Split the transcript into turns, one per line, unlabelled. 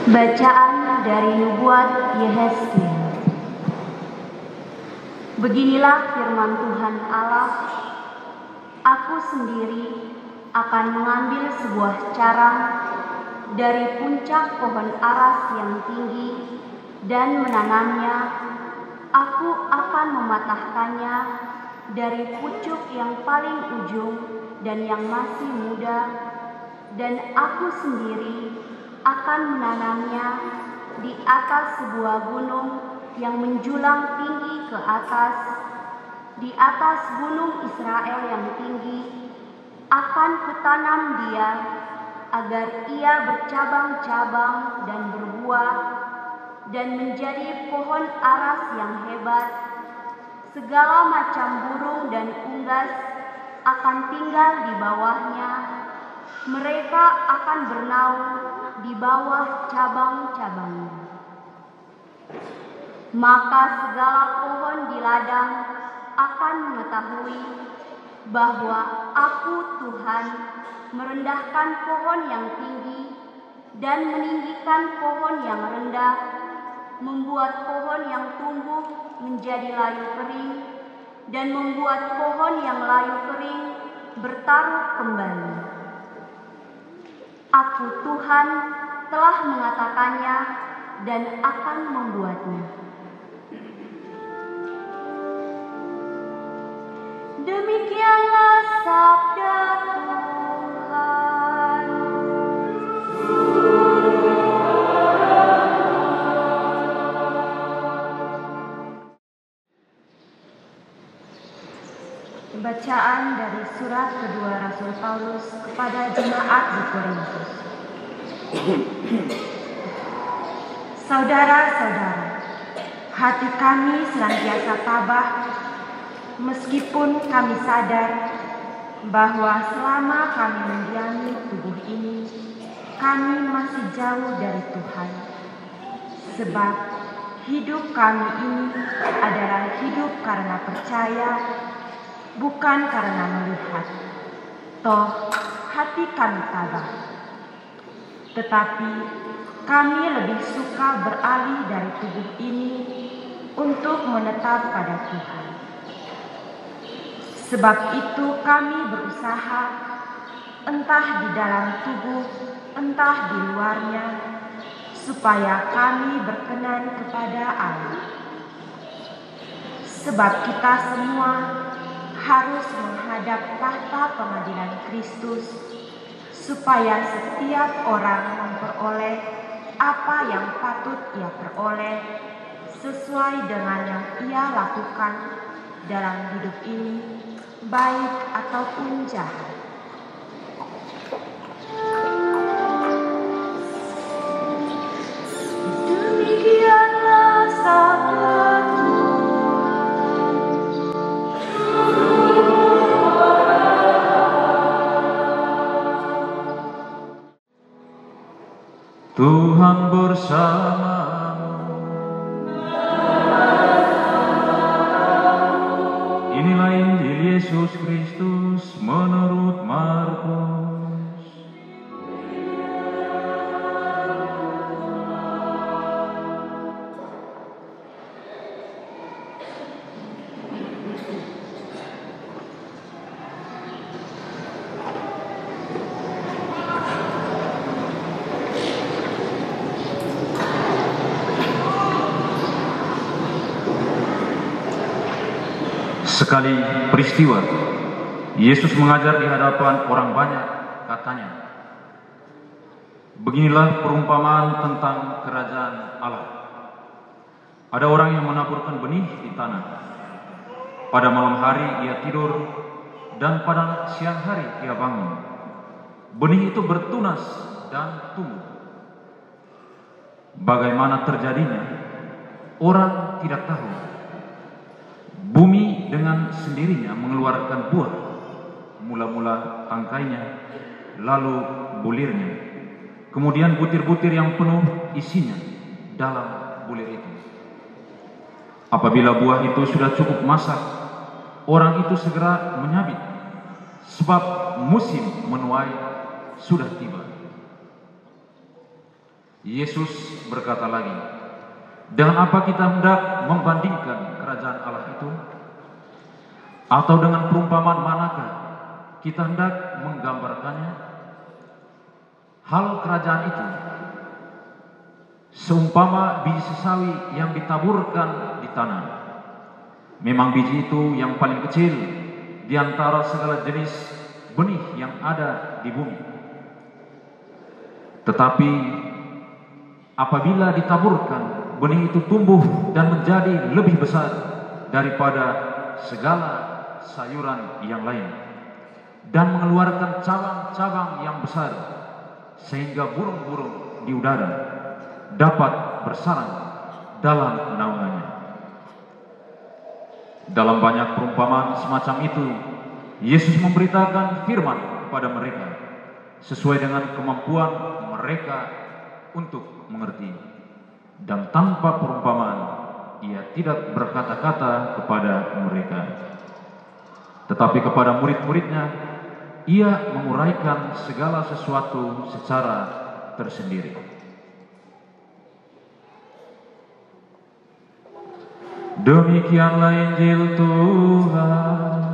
Bacaan dari Nubuat Yehezkiel. Beginilah firman Tuhan Allah, aku sendiri akan mengambil sebuah carang dari puncak pohon aras yang tinggi dan menanamnya. Aku akan mematahkannya dari pucuk yang paling ujung dan yang masih muda, dan aku sendiri akan menanamnya di atas sebuah gunung yang menjulang tinggi ke atas, di atas gunung Israel yang tinggi. Akan kutanam dia agar ia bercabang-cabang dan berbuah dan menjadi pohon aras yang hebat. Segala macam burung dan unggas akan tinggal di bawahnya. Mereka akan bernaung di bawah cabang-cabangnya. Maka segala pohon di ladang akan mengetahui bahwa aku Tuhan merendahkan pohon yang tinggi dan meninggikan pohon yang rendah, membuat pohon yang tumbuh menjadi layu kering, dan membuat pohon yang layu kering bertaruh kembali. Aku Tuhan telah mengatakannya dan akan membuatnya. Demikianlah sabda Tuhan. Bacaan dari surat kedua Rasul Paulus kepada jemaat di Korintus. Saudara-saudara, hati kami senantiasa tabah meskipun kami sadar bahwa selama kami mendiami tubuh ini, kami masih jauh dari Tuhan. Sebab hidup kami ini adalah hidup karena percaya, bukan karena melihat. Toh hati kami tabah. Tetapi kami lebih suka beralih dari tubuh ini untuk menetap pada Tuhan. Sebab itu kami berusaha, entah di dalam tubuh, entah di luarnya, supaya kami berkenan kepada Allah. Sebab kita semua harus menghadap tahta pengadilan Kristus, supaya setiap orang memperoleh apa yang patut ia peroleh sesuai dengan yang ia lakukan dalam hidup ini, baik ataupun jahat. Demikianlah sabda
Tuhan bersamamu. Inilah Injil Yesus Kristus menurut Markus. Sekali peristiwa, Yesus mengajar di hadapan orang banyak, katanya, beginilah perumpamaan tentang kerajaan Allah. Ada orang yang menaburkan benih di tanah. Pada malam hari ia tidur, dan pada siang hari ia bangun. Benih itu bertunas dan tumbuh. Bagaimana terjadinya, orang tidak tahu. Bumi dengan sendirinya mengeluarkan buah, mula-mula tangkainya, lalu bulirnya, kemudian butir-butir yang penuh isinya dalam bulir itu. Apabila buah itu sudah cukup masak, orang itu segera menyabit, sebab musim menuai sudah tiba. Yesus berkata lagi, dengan apa kita hendak membandingkan kerajaan Allah itu? Atau dengan perumpamaan manakah kita hendak menggambarkannya? Hal kerajaan itu seumpama biji sesawi yang ditaburkan di tanah. Memang biji itu yang paling kecil di antara segala jenis benih yang ada di bumi. Tetapi apabila ditaburkan, benih itu tumbuh dan menjadi lebih besar daripada segala sayuran yang lain, dan mengeluarkan cabang-cabang yang besar, sehingga burung-burung di udara dapat bersarang dalam naungannya. Dalam banyak perumpamaan semacam itu, Yesus memberitakan firman kepada mereka sesuai dengan kemampuan mereka untuk mengerti, dan tanpa perumpamaan ia tidak berkata-kata kepada mereka, tetapi kepada murid-muridnya ia menguraikan segala sesuatu secara tersendiri. Demikianlah Injil Tuhan.